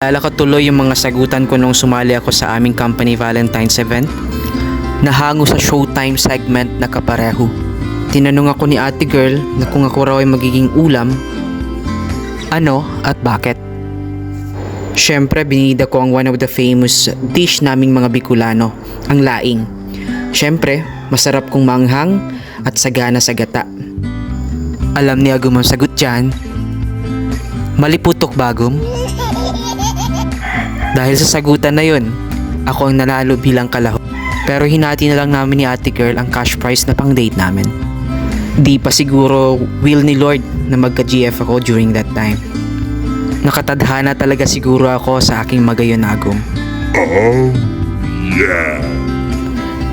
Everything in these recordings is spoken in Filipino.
Alala ko tuloy yung mga sagutan ko nung sumali ako sa aming company Valentine's event. Nahango sa showtime segment na kapareho. Tinanong ako ni ate girl na kung ako raw ay magiging ulam, ano at bakit. Siyempre binida ko ang one of the famous dish naming mga Bicolano, ang laing. Siyempre, masarap kung manghang at sagana sa gata. Alam ni Agum ang sagot dyan. Maliputok bagom. Dahil sa sagutan na yun, ako ang nanalo bilang kalahok. Pero hinati na lang namin ni ate girl ang cash prize na pang date namin. Di pa siguro will ni Lord na magka-GF ako during that time. Nakatadhana talaga siguro ako sa aking magayon na Agum. Oh, yeah.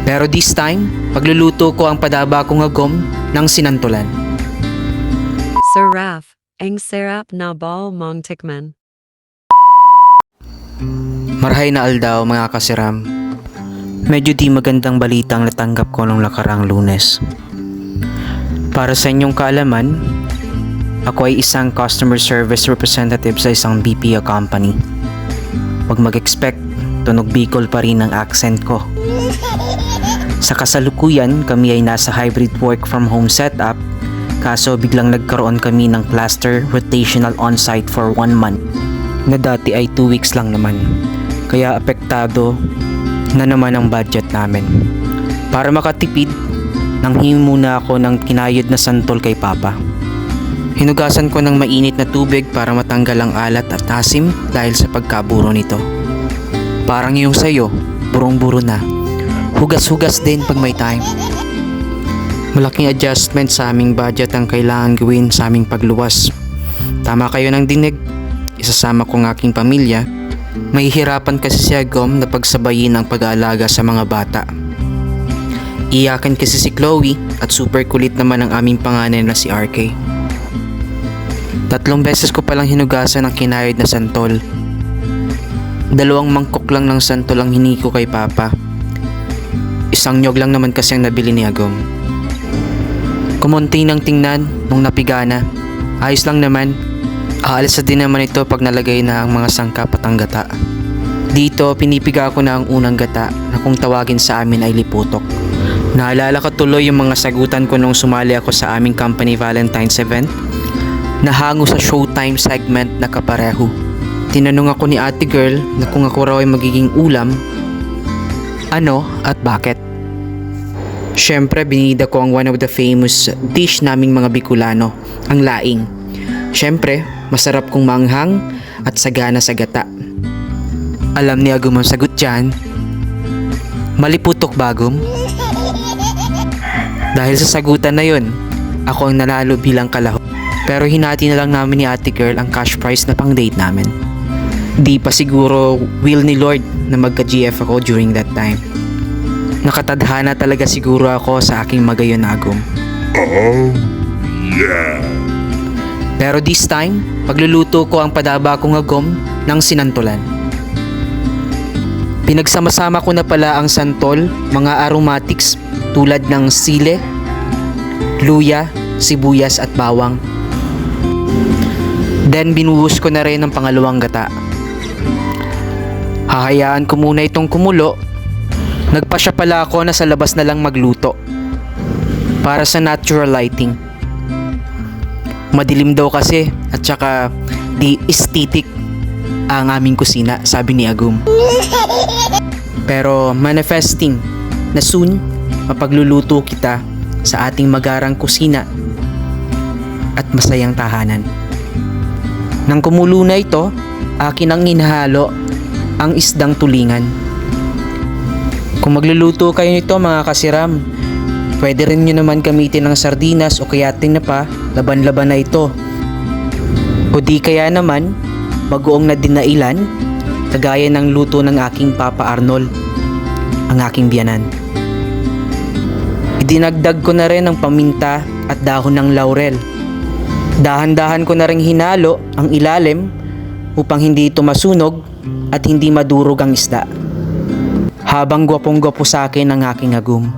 Pero this time, pagluluto ko ang padaba kong Agum ng sinantulan. Saraf, ang sarap na bal mong tikman. Marhay na aldaw mga kasiram. Medyo di magandang balitang natanggap ko nung nakarang Lunes. Para sa inyong kaalaman, ako ay isang customer service representative sa isang BPO company. Huwag mag-expect, tunog Bicol pa rin ang accent ko. Sa kasalukuyan, kami ay nasa hybrid work from home setup, kaso biglang nagkaroon kami ng cluster rotational on-site for 1 month, na dati ay 2 weeks lang naman. Kaya apektado na naman ang budget namin. Para makatipid, nanghingi muna ako ng kinayod na santol kay Papa. Hinugasan ko ng mainit na tubig para matanggal ang alat at asim dahil sa pagkaburo nito. Parang yung sayo, burong-buro na. Hugas-hugas din pag may time. Malaking adjustment sa aming budget ang kailangan gawin sa aming pagluwas. Tama kayo ng dinig, isasama ko ng aking pamilya. Mahihirapan kasi si Agum na pagsabayin ang pag-aalaga sa mga bata. Iyakan kasi si Chloe at super kulit naman ang aming panganay na si RK. 3 beses ko palang hinugasan ang kinayod na santol. 2 mangkok lang ng santol ang hiningi ko kay Papa. 1 nyog lang naman kasi ang nabili ni Agum. Kumunti ng tingnan nung napigana. Ayos lang naman. Aalis na din naman ito pag nalagay na ang mga sangkap at ang gata. Dito, pinipiga ko na ang unang gata na kung tawagin sa amin ay liputok. Naalala ko tuloy yung mga sagutan ko nung sumali ako sa aming company Valentine's event. Nahango sa showtime segment na kapareho. Tinanong ako ni ate girl na kung ako raw ay magiging ulam, ano at bakit. Siyempre, binida ko ang one of the famous dish naming mga Bicolano, ang laing. Siyempre, masarap kung manghang at sagana sa gata. Alam ni Agum ang sagot dyan. Maliputok bagom. Dahil sa sagutan na yun, ako ang nanalo bilang kalahok. Pero hinati na lang namin ni ate girl ang cash prize na pang date namin. Di pa siguro will ni Lord na magka-GF ako during that time. Nakatadhana talaga siguro ako sa aking magayon na Agum. Oh, yeah. Pero this time, pagluluto ko ang padaba kong Agum ng sinantulan. Pinagsama-sama ko na pala ang santol, mga aromatics tulad ng sile, luya, sibuyas at bawang. Then binuhos ko na rin ang pangalawang gata. Hahayaan ko muna itong kumulo. Nagpasya pala ako na sa labas na lang magluto para sa natural lighting. Madilim daw kasi at saka di aesthetic ang aming kusina, sabi ni Agum. Pero manifesting na soon mapagluluto kita sa ating magarang kusina at masayang tahanan. Nang kumulo na ito, akin ang inhalo ang isdang tulingan. Kung magluluto kayo nito mga kasiram, pwede rin nyo naman gamitin ng sardinas o kaya tinapa, laban-laban na ito. O di kaya naman, bagoong na dinailan, kagaya ng luto ng aking Papa Arnold, ang aking biyanan. Idinagdag ko na rin ang paminta at dahon ng laurel. Dahan-dahan ko na rin hinalo ang ilalim upang hindi ito masunog at hindi madurog ang isda. Habang gwapong-gwapo sa akin ang aking Agum.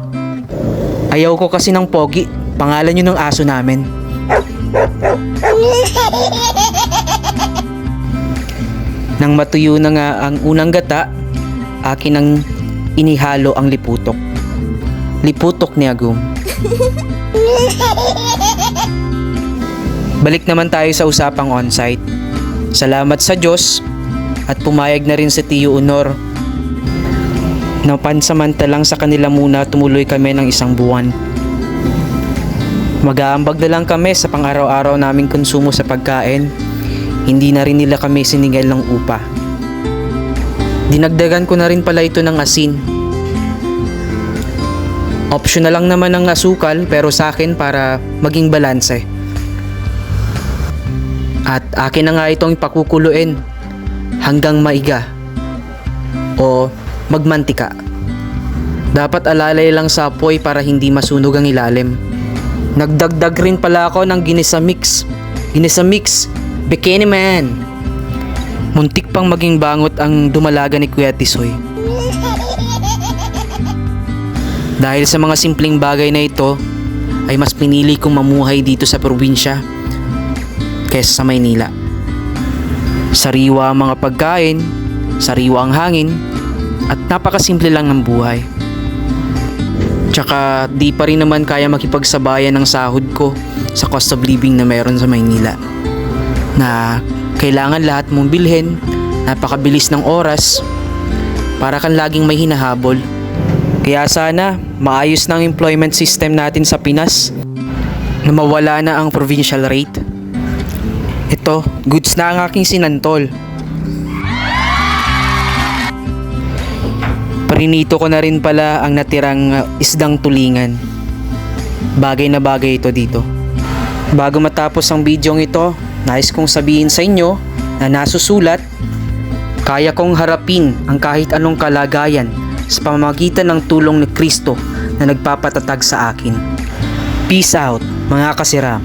Ayaw ko kasi ng pogi, pangalan yun ng aso namin. Nang matuyo na nga ang unang gata, akin ang inihalo ang liputok. Liputok ni Agum. Balik naman tayo sa usapang on-site. Salamat sa Diyos at pumayag na rin si Tio Honor. Napansamantalang sa kanila muna tumuloy kami ng 1 buwan. Mag-aambag na lang kami sa pang-araw-araw naming konsumo sa pagkain. Hindi na rin nila kami siningil ng upa. Dinagdagan ko na rin pala ito ng asin. Optional lang naman ang asukal pero sa akin para maging balanse. At akin na nga itong ipakukuluin hanggang maiga o magmantika. Dapat alalay lang sa apoy para hindi masunog ang ilalim. Nagdagdag rin pala ako ng ginisa mix. Ginisa mix, bikini man. Muntik pang maging bangot ang dumalaga ni Kuya Tisoy. Dahil sa mga simpleng bagay na ito, ay mas pinili kong mamuhay dito sa probinsya kaysa sa Maynila. Sariwa ang mga pagkain, sariwa ang hangin, at napakasimple lang ng buhay. Tsaka di pa rin naman kaya makipagsabayan ng sahod ko sa cost of living na meron sa Maynila. Na kailangan lahat mong bilhin, napakabilis ng oras, para kang laging may hinahabol. Kaya sana maayos na ang employment system natin sa Pinas, na mawala na ang provincial rate. Ito, goods na ang aking sinantol. Parinito ko na rin pala ang natirang isdang tulingan. Bagay na bagay ito dito. Bago matapos ang bidyong ito, nais kong sabihin sa inyo na nasusulat, kaya kong harapin ang kahit anong kalagayan sa pamamagitan ng tulong ni Kristo na nagpapatatag sa akin. Peace out, mga kasiram.